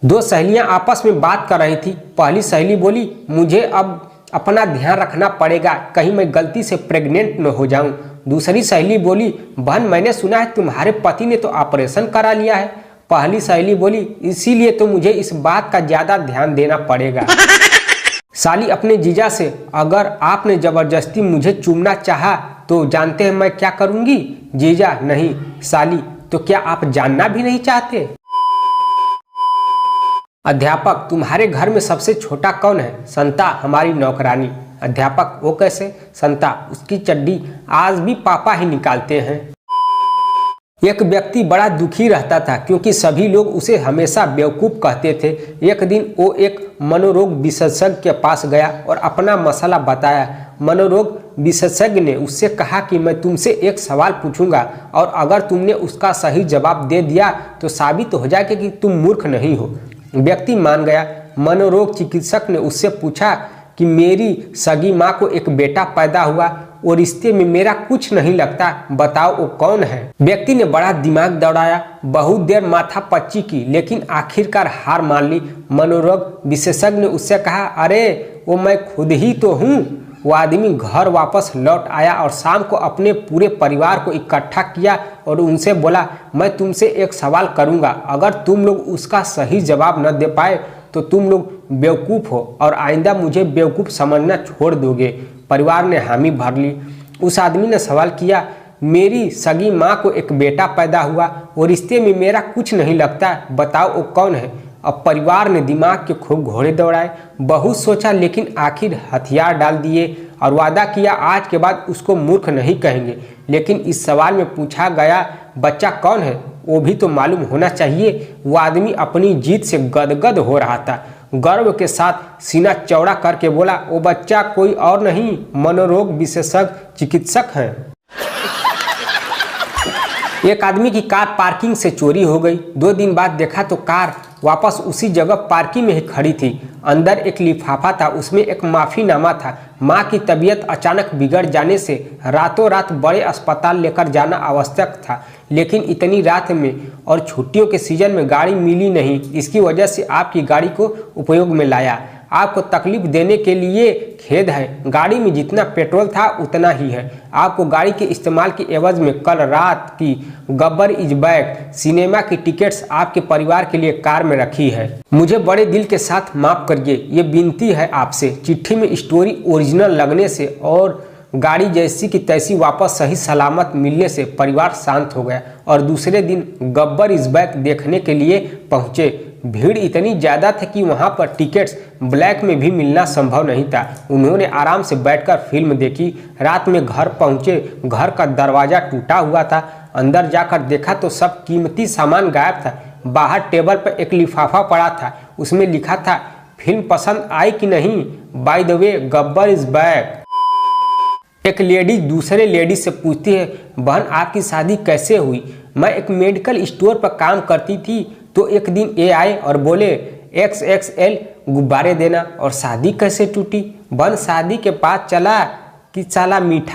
दो सहेलियां आपस में बात कर रही थी। पहली सहेली बोली, मुझे अब अपना ध्यान रखना पड़ेगा, कहीं मैं गलती से प्रेग्नेंट न हो जाऊं। दूसरी सहेली बोली, बहन मैंने सुना है तुम्हारे पति ने तो ऑपरेशन करा लिया है। पहली सहेली बोली, इसीलिए तो मुझे इस बात का ज्यादा ध्यान देना पड़ेगा। साली अपने जीजा से, अगर आपने जबरदस्ती मुझे चूमना चाहा तो जानते हैं मैं क्या करूंगी? जीजा, नहीं। साली, तो क्या आप जानना भी नहीं चाहते? अध्यापक, तुम्हारे घर में सबसे छोटा कौन है? संता, हमारी नौकरानी। अध्यापक, वो कैसे? संता, उसकी चड्डी आज भी पापा ही निकालते हैं। एक व्यक्ति बड़ा दुखी रहता था क्योंकि सभी लोग उसे हमेशा बेवकूफ़ कहते थे। एक दिन वो एक मनोरोग विशेषज्ञ के पास गया और अपना मसला बताया। मनोरोग विशेषज्ञ ने उससे कहा कि मैं तुमसे एक सवाल पूछूंगा और अगर तुमने उसका सही जवाब दे दिया तो साबित हो जाएगा कि तुम मूर्ख नहीं हो। व्यक्ति मान गया। मनोरोग चिकित्सक ने उससे पूछा कि मेरी सगी माँ को एक बेटा पैदा हुआ और रिश्ते में मेरा कुछ नहीं लगता, बताओ वो कौन है? व्यक्ति ने बड़ा दिमाग दौड़ाया, बहुत देर माथा पच्ची की, लेकिन आखिरकार हार मान ली। मनोरोग विशेषज्ञ ने उससे कहा, अरे वो मैं खुद ही तो हूँ। वो आदमी घर वापस लौट आया और शाम को अपने पूरे परिवार को इकट्ठा किया और उनसे बोला, मैं तुमसे एक सवाल करूंगा, अगर तुम लोग उसका सही जवाब न दे पाए तो तुम लोग बेवकूफ़ हो और आइंदा मुझे बेवकूफ़ समझना छोड़ दोगे। परिवार ने हामी भर ली। उस आदमी ने सवाल किया, मेरी सगी माँ को एक बेटा पैदा हुआ और रिश्ते में मेरा कुछ नहीं लगता, बताओ वो कौन है? अब परिवार ने दिमाग के खूब घोड़े दौड़ाए, बहुत सोचा, लेकिन आखिर हथियार डाल दिए और वादा किया आज के बाद उसको मूर्ख नहीं कहेंगे। लेकिन इस सवाल में पूछा गया बच्चा कौन है वो भी तो मालूम होना चाहिए। वो आदमी अपनी जीत से गदगद हो रहा था। गर्व के साथ सीना चौड़ा करके बोला, वो बच्चा कोई और नहीं, मनोरोग विशेषज्ञ चिकित्सक हैं। एक आदमी की कार पार्किंग से चोरी हो गई। 2 दिन बाद देखा तो कार वापस उसी जगह पार्किंग में ही खड़ी थी। अंदर एक लिफाफा था, उसमें एक माफीनामा था। माँ की तबीयत अचानक बिगड़ जाने से रातों रात बड़े अस्पताल लेकर जाना आवश्यक था, लेकिन इतनी रात में और छुट्टियों के सीजन में गाड़ी मिली नहीं। इसकी वजह से आपकी गाड़ी को उपयोग में लाया। आपको तकलीफ देने के लिए खेद है, गाड़ी में जितना पेट्रोल था उतना ही है। आपको गाड़ी के इस्तेमाल की एवज में कल रात की गब्बर इज बैक सिनेमा की टिकट्स आपके परिवार के लिए कार में रखी है। मुझे बड़े दिल के साथ माफ करिए, ये विनती है आपसे। चिट्ठी में स्टोरी ओरिजिनल लगने से और गाड़ी जैसी की तैसी वापस सही सलामत मिलने से परिवार शांत हो गया और दूसरे दिन गब्बर इज बैक देखने के लिए पहुंचे। भीड़ इतनी ज़्यादा थी कि वहां पर टिकट्स ब्लैक में भी मिलना संभव नहीं था। उन्होंने आराम से बैठकर फिल्म देखी। रात में घर पहुंचे, घर का दरवाज़ा टूटा हुआ था। अंदर जाकर देखा तो सब कीमती सामान गायब था। बाहर टेबल पर एक लिफाफा पड़ा था, उसमें लिखा था, फिल्म पसंद आई कि नहीं, by the way Gabbar is back. एक लेडीज दूसरे लेडीज से पूछती है, बहन आपकी शादी कैसे हुई? मैं एक मेडिकल स्टोर पर काम करती थी तो एक दिन ये आए और बोले XXL गुब्बारे देना, और शादी कैसे टूटी? बहन शादी के बाद चला कि साला मीठा